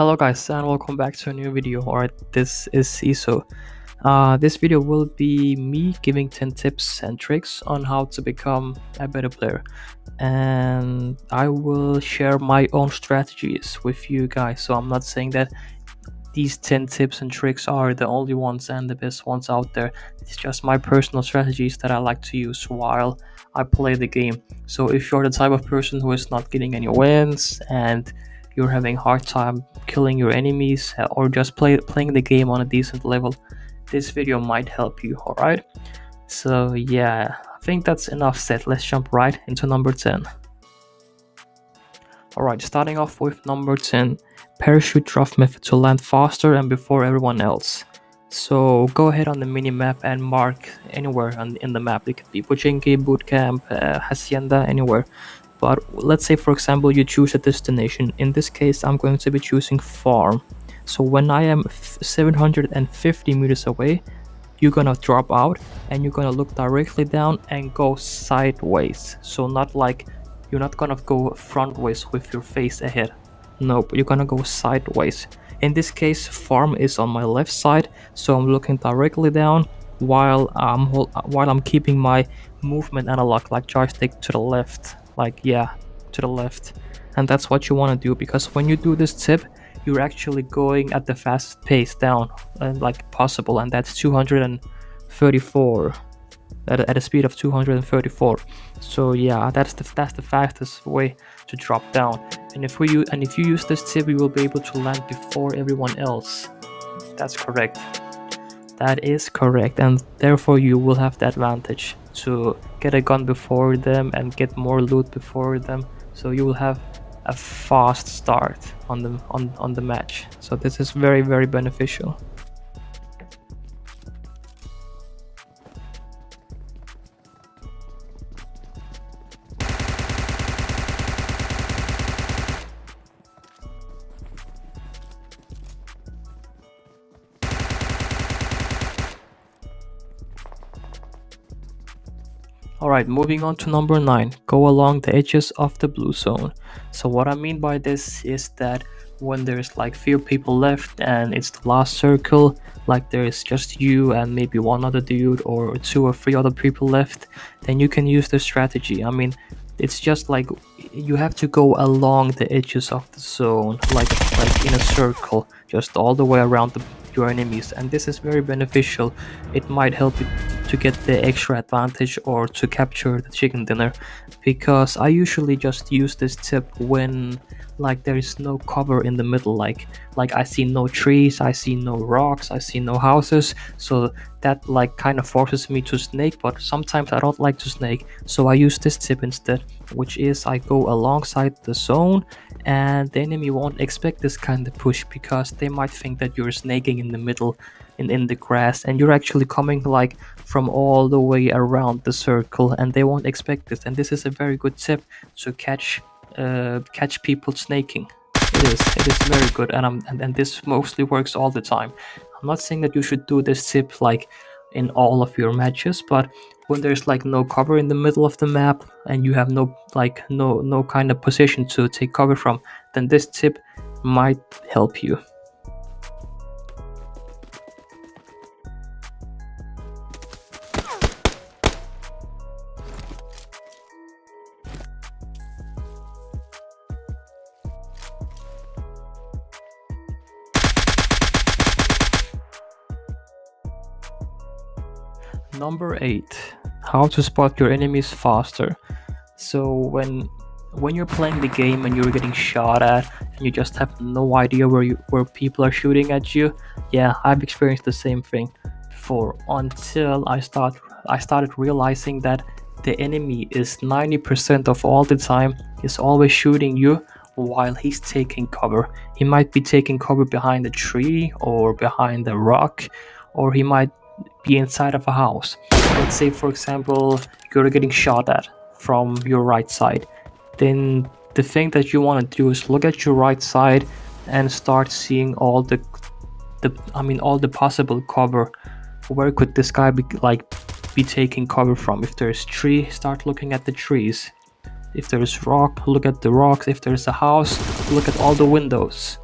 Hello guys and welcome back to a new video. Alright, this is Iso. This video will be me giving 10 tips and tricks on how to become a better player, and I will share my own strategies with you guys. So I'm not saying that these 10 tips and tricks are the only ones and the best ones out there. It's just my personal strategies that I like to use while I play the game. So if you're the type of person who is not getting any wins and you're having hard time killing your enemies, or just playing the game on a decent level, this video might help you. Alright, so yeah, I think that's enough said. Let's jump right into number 10. Alright, starting off with number 10, parachute drop method to land faster and before everyone else. So go ahead on the mini map and mark anywhere in the map. It could be Pubg, bootcamp, hacienda, anywhere. But let's say, for example, you choose a destination. In this case, I'm going to be choosing farm. So when I am 750 meters away, you're gonna drop out and you're gonna look directly down and go sideways. So not like, you're not gonna go front ways with your face ahead. Nope, you're gonna go sideways. In this case, farm is on my left side, so I'm looking directly down while I'm keeping my movement analog, like joystick, to the left. To the left. And that's what you want to do, because when you do this tip, you're actually going at the fastest pace down like possible, and that's 234 at a speed of 234. So yeah, that's the fastest way to drop down. And if you use this tip, you will be able to land before everyone else. That's correct. That is correct, and therefore you will have the advantage to get a gun before them and get more loot before them. So you will have a fast start on the match. So this is very, very beneficial. Alright, moving on to number 9, go along the edges of the blue zone. So what I mean by this is that when there's like few people left and it's the last circle, like there's just you and maybe one other dude or 2 or 3 other people left, then you can use this strategy. I mean, it's just like you have to go along the edges of the zone, like in a circle, just all the way around your enemies, and this is very beneficial. It might help you to get the extra advantage or to capture the chicken dinner, because I usually just use this tip when like there is no cover in the middle, like I see no trees, I see no rocks, I see no houses. So that like kind of forces me to snake, but sometimes I don't like to snake, so I use this tip instead, which is I go alongside the zone, and the enemy won't expect this kind of push, because they might think that you're snaking in the middle in the grass, and you're actually coming like from all the way around the circle, and they won't expect this. And this is a very good tip to catch people snaking. It is very good, and this mostly works all the time. I'm not saying that you should do this tip like in all of your matches, but when there's like no cover in the middle of the map and you have no kind of position to take cover from, then this tip might help you. Number 8, how to spot your enemies faster. So when you're playing the game and you're getting shot at and you just have no idea where people are shooting at you, yeah, I've experienced the same thing before, until I started realizing that the enemy is 90% of all the time is always shooting you while he's taking cover. He might be taking cover behind a tree or behind a rock, or he might be inside of a house. Let's say, for example, you're getting shot at from your right side. Then the thing that you want to do is look at your right side and start seeing all the possible cover. Where could this guy be taking cover from? If there's tree, start looking at the trees. If there's rock, look at the rocks. If there's a house, look at all the windows.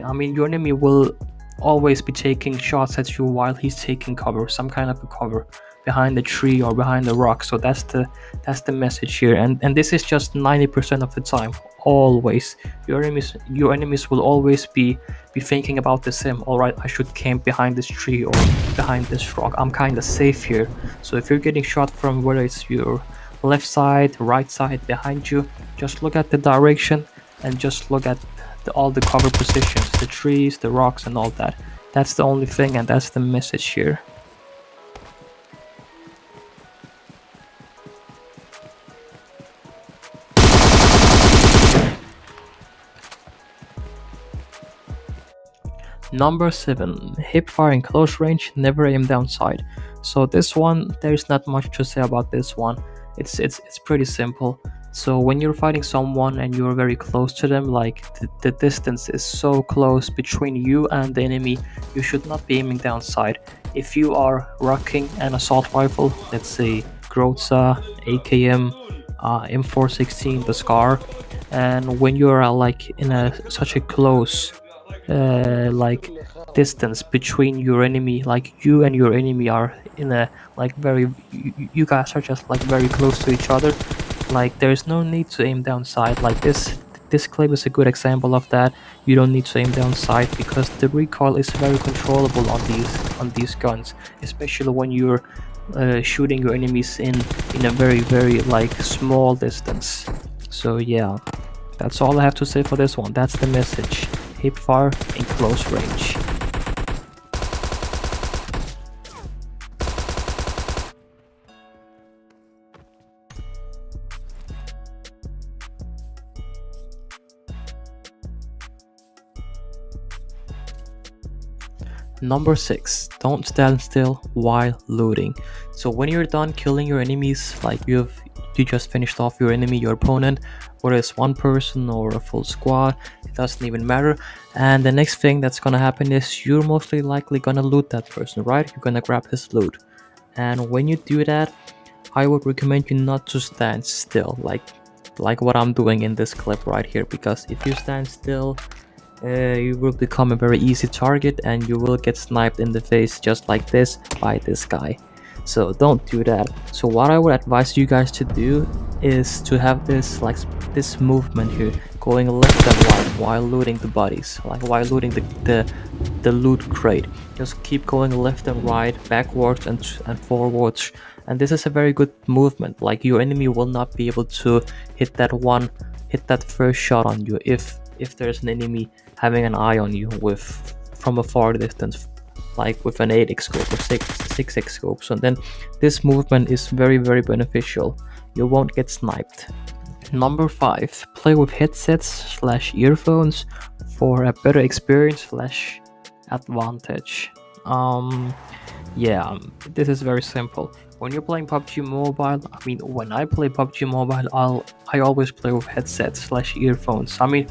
I mean, your enemy will always be taking shots at you while he's taking cover, some kind of a cover behind the tree or behind the rock. So that's the message here, and this is just 90% of the time. Always, your enemies will always be thinking about the same. All right, I should camp behind this tree or behind this rock. I'm kind of safe here. So if you're getting shot from whether it's your left side, right side, behind you, just look at the direction and just look at all the cover positions, the trees, the rocks, and all that. That's the only thing, and that's the message here. Number 7, hip fire in close range, never aim down sight. So this one, there's not much to say about this one. It's pretty simple. So when you're fighting someone and you're very close to them, like the distance is so close between you and the enemy, you should not be aiming down sight. If you are rocking an assault rifle, let's say Groza, AKM, M416, the Scar, and when you're like in such a close like distance between your enemy, like you and your enemy are in a like very you guys are just like very close to each other, like there's no need to aim down sight. Like this clip is a good example of that. You don't need to aim down sight because the recoil is very controllable on these guns, especially when you're shooting your enemies in a very like small distance. So yeah, that's all I have to say for this one. That's the message. Hip fire in close range. Number 6, don't stand still while looting. So when you're done killing your enemies, like you just finished off your enemy, your opponent, whether it's one person or a full squad, it doesn't even matter. And the next thing that's gonna happen is you're mostly likely gonna loot that person, right? You're gonna grab his loot. And when you do that, I would recommend you not to stand still, like what I'm doing in this clip right here, because if you stand still, you will become a very easy target and you will get sniped in the face just like this by this guy. So don't do that. So what I would advise you guys to do is to have this like this movement here, going left and right while looting the bodies, like while looting the loot crate. Just keep going left and right, backwards and forwards, and this is a very good movement. Like your enemy will not be able to hit that first shot on you if there's an enemy having an eye on you from a far distance, like with an 8x scope or 6x scope. So then this movement is very beneficial. You won't get sniped. Number 5, play with headsets / earphones for a better experience / advantage. Yeah, this is very simple. When you're playing PUBG Mobile, I mean, when I play PUBG Mobile, I always play with headsets / earphones. I mean,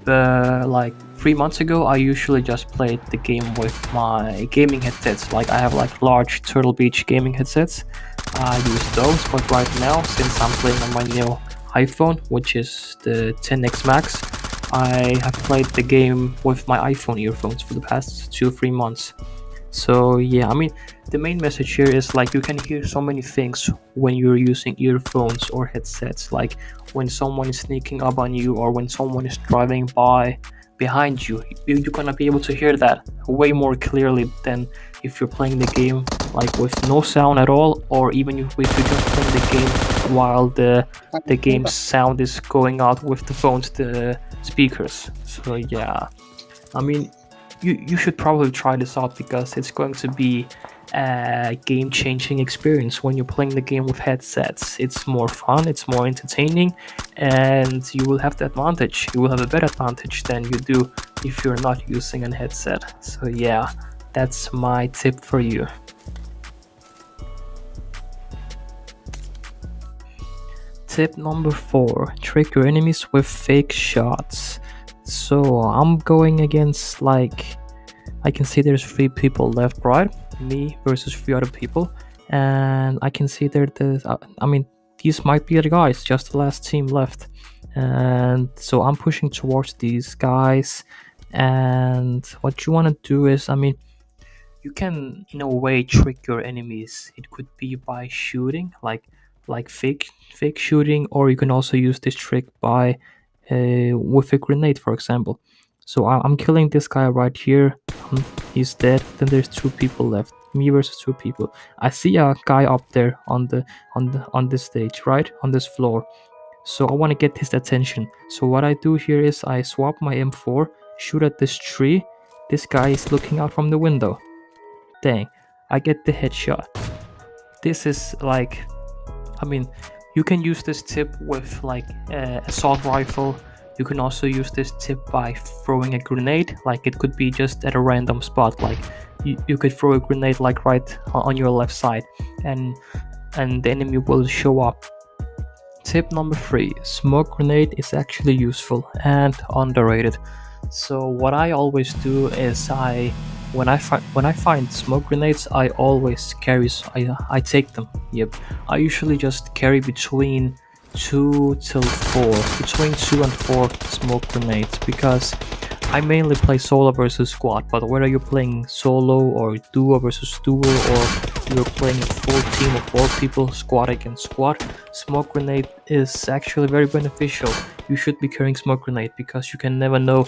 like 3 months ago, I usually just played the game with my gaming headsets. Like I have like large Turtle Beach gaming headsets. I use those, but right now, since I'm playing on my new iPhone, which is the 10X Max, I have played the game with my iPhone earphones for the past 2-3 months. So yeah, I mean, the main message here is like you can hear so many things when you're using earphones or headsets, like when someone is sneaking up on you or when someone is driving by behind you. You're gonna be able to hear that way more clearly than if you're playing the game like with no sound at all, or even if you're just playing the game while the game's sound is going out with the phone's the speakers. So yeah, I mean, you should probably try this out because it's going to be a game-changing experience when you're playing the game with headsets. It's more fun, it's more entertaining, and you will have the advantage. You will have a better advantage than you do if you're not using a headset. So yeah, that's my tip for you. Tip number 4, trick your enemies with fake shots. So I'm going against, like, I can see there's 3 people left, right? Me versus 3 other people, and I can see I mean, these might be the guys, just the last team left, and so I'm pushing towards these guys, And what you want to do is, you can in a way trick your enemies. It could be by shooting, like fake shooting, or you can also use this trick by with a grenade, for example. So I'm killing this guy right here. He's dead. Then there's two people left. Me versus two people. I see a guy up there on this stage, right on this floor. So I want to get his attention. So what I do here is I swap my M4, shoot at this tree. This guy is looking out from the window. Dang, I get the headshot. This is like, I mean, you can use this tip with like assault rifle. You can also use this tip by throwing a grenade. Like it could be just at a random spot. Like you could throw a grenade like right on your left side, and the enemy will show up. Tip number 3: smoke grenade is actually useful and underrated. So what I always do is when I find smoke grenades, I always carry. I take them. Yep. I usually just carry between 2 till 4, between 2 and 4 smoke grenades, because I mainly play solo versus squad. But whether you're playing solo or duo versus duo, or you're playing a full team of 4 people, squad against squad, smoke grenade is actually very beneficial. You should be carrying smoke grenade because you can never know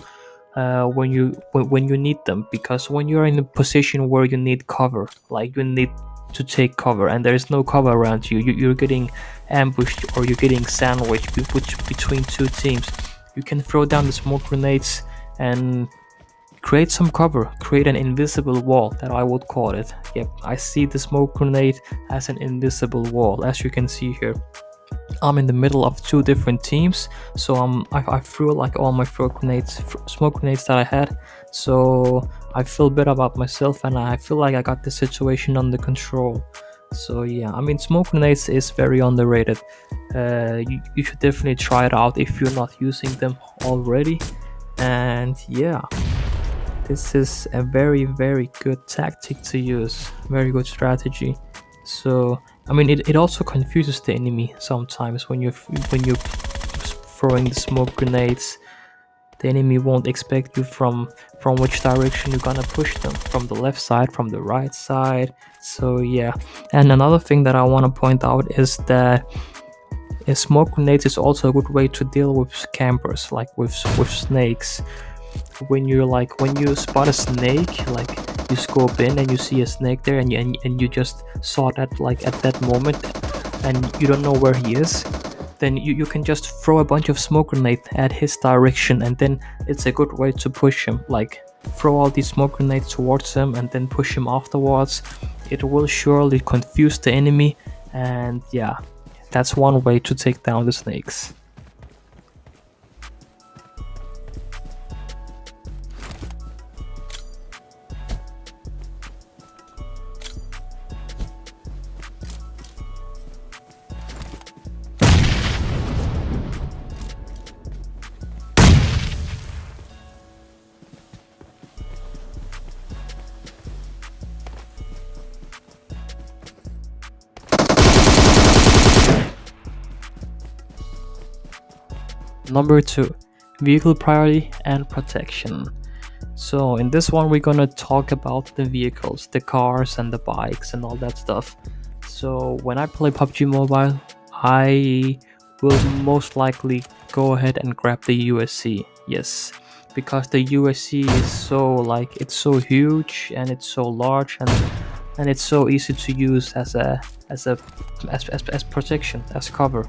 when you need them. Because when you're in a position where you need cover, like you need to take cover and there is no cover around you, you're getting ambushed or you're getting sandwiched between 2 teams, you can throw down the smoke grenades and create some cover, create an invisible wall, that I would call it. Yep, I see the smoke grenade as an invisible wall. As you can see here, I'm in the middle of 2 different teams, so I threw like all my smoke grenades that I had. So I feel better about myself, and I feel like I got the situation under control. So yeah, smoke grenades is very underrated. You should definitely try it out if you're not using them already. And yeah, this is a very, very good tactic to use, very good strategy. So it also confuses the enemy sometimes when you're throwing the smoke grenades. The enemy won't expect you from which direction you're gonna push them, from the left side, from the right side. So yeah. And another thing that I want to point out is that a smoke grenade is also a good way to deal with campers, like with snakes. When you spot a snake, like you scope in and you see a snake there, and you just saw that like at that moment, and you don't know where he is, then you can just throw a bunch of smoke grenade at his direction, and then it's a good way to push him. Like throw all these smoke grenades towards him and then push him afterwards. It will surely confuse the enemy, and yeah, that's one way to take down the snakes. Number 2: vehicle priority and protection. So in this one, we're gonna talk about the vehicles, the cars and the bikes and all that stuff. So when I play PUBG Mobile, I will most likely go ahead and grab the USC. Yes, because the USC is it's so huge and it's so large, and it's so easy to use as protection, as cover.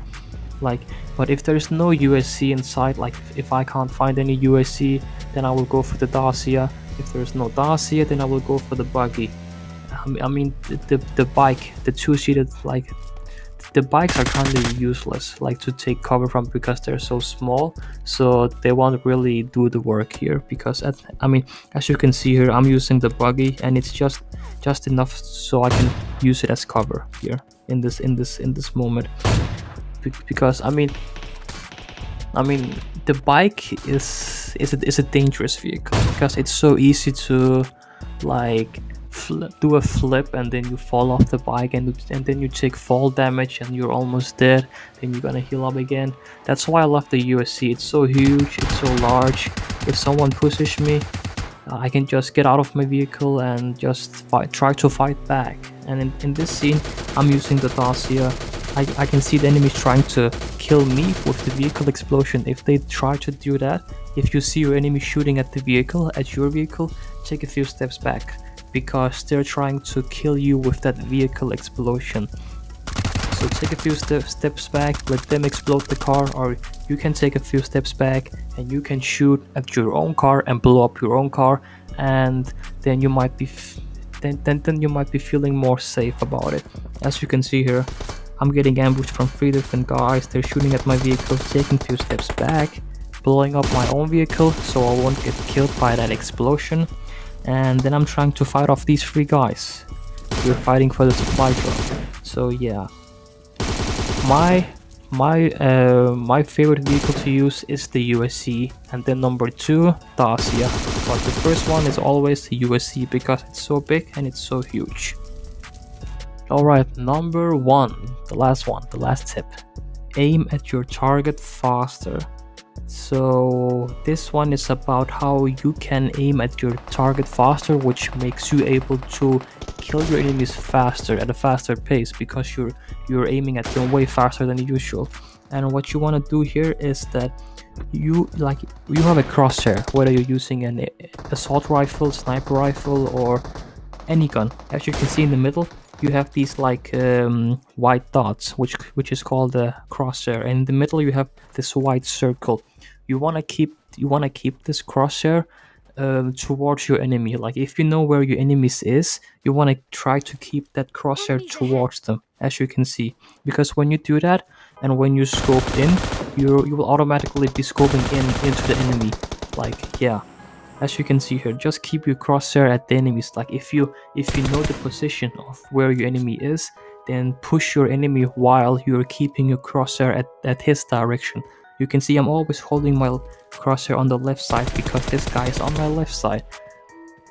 Like, but if there's no USC inside, like if I can't find any USC, then I will go for the Dacia. If there's no Dacia, then I will go for the buggy. The bike, the 2-seated, like the bikes are kind of useless, like to take cover from, because they're so small, so they won't really do the work here. Because as you can see here, I'm using the buggy, and it's just enough so I can use it as cover here in this moment. Because the bike is a dangerous vehicle, because it's so easy to like do a flip and then you fall off the bike, and then you take fall damage and you're almost dead. Then you're gonna heal up again. That's why I love the USC. It's so huge, it's so large, if someone pushes me, I can just get out of my vehicle and just try to fight back. And in this scene, I'm using the Dacia. I can see the enemies trying to kill me with the vehicle explosion. If they try to do that, if you see your enemy shooting at your vehicle, take a few steps back, because they're trying to kill you with that vehicle explosion. So take a few steps back, let them explode the car, or you can take a few steps back and you can shoot at your own car and blow up your own car, and then you might be then you might be feeling more safe about it. As you can see here, I'm getting ambushed from 3 different guys. They're shooting at my vehicle, taking a few steps back, blowing up my own vehicle so I won't get killed by that explosion, and then I'm trying to fight off these 3 guys. We're fighting for the supply drop. So yeah, my favorite vehicle to use is the USC, and then number 2, Dacia. But the first one is always the USC because it's so big and it's so huge. Alright, number 1, the last tip. Aim at your target faster. So this one is about how you can aim at your target faster, which makes you able to kill your enemies faster at a faster pace, because you're aiming at them way faster than usual. And what you want to do here is that you have a crosshair, whether you're using an assault rifle, sniper rifle, or any gun. As you can see in the middle, you have these white dots, which is called the crosshair, and in the middle you have this white circle. You want to keep this crosshair towards your enemy. Like, if you know where your enemies is, you want to try to keep that crosshair towards them, as you can see, because when you do that and when you scope in, you will automatically be scoping into the enemy. Like, yeah, as you can see here, just keep your crosshair at the enemies. Like, if you know the position of where your enemy is, then push your enemy while you're keeping your crosshair at his direction. You can see I'm always holding my crosshair on the left side because this guy is on my left side.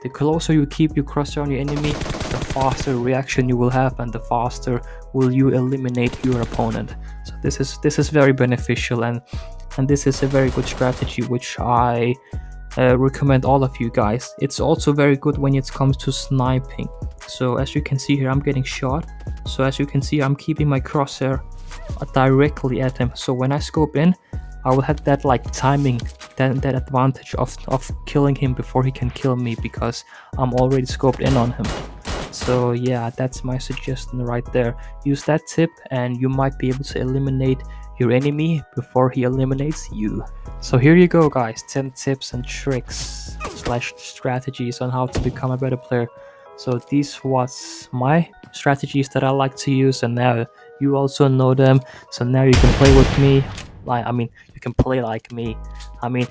The closer you keep your crosshair on your enemy, the faster reaction you will have, and the faster will you eliminate your opponent. So this is very beneficial, and this is a very good strategy which I recommend all of you guys. It's also very good when it comes to sniping. So as you can see here, I'm getting shot. So as you can see, I'm keeping my crosshair directly at him. So when I scope in, I will have that timing, that advantage of killing him before he can kill me, because I'm already scoped in on him. So yeah, that's my suggestion right there. Use that tip and you might be able to eliminate your enemy before he eliminates you. So here you go guys, 10 tips and tricks / strategies on how to become a better player. So these was my strategies that I like to use, and now you also know them. So now you can play with me. You can play like me. I mean,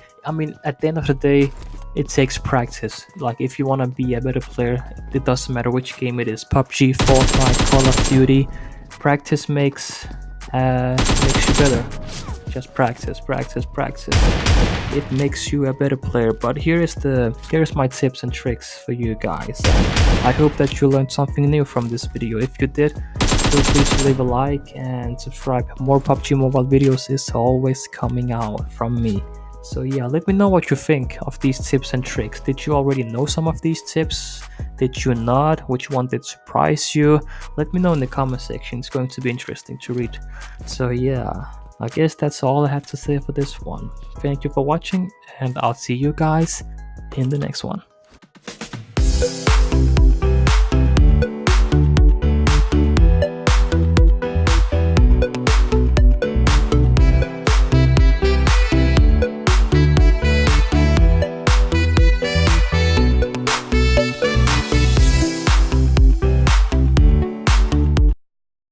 at the end of the day, it takes practice. Like, if you want to be a better player, it doesn't matter which game it is. PUBG, Fortnite, Call of Duty. Practice makes you better. Just practice. It makes you a better player. But here's my tips and tricks for you guys. I hope that you learned something new from this video. If you did, please leave a like and subscribe. More PUBG Mobile videos is always coming out from me. So yeah, let me know what you think of these tips and tricks. Did you already know some of these tips? Did you not? Which one did surprise you? Let me know in the comment section. It's going to be interesting to read. So yeah, I guess that's all I have to say for this one. Thank you for watching, and I'll see you guys in the next one.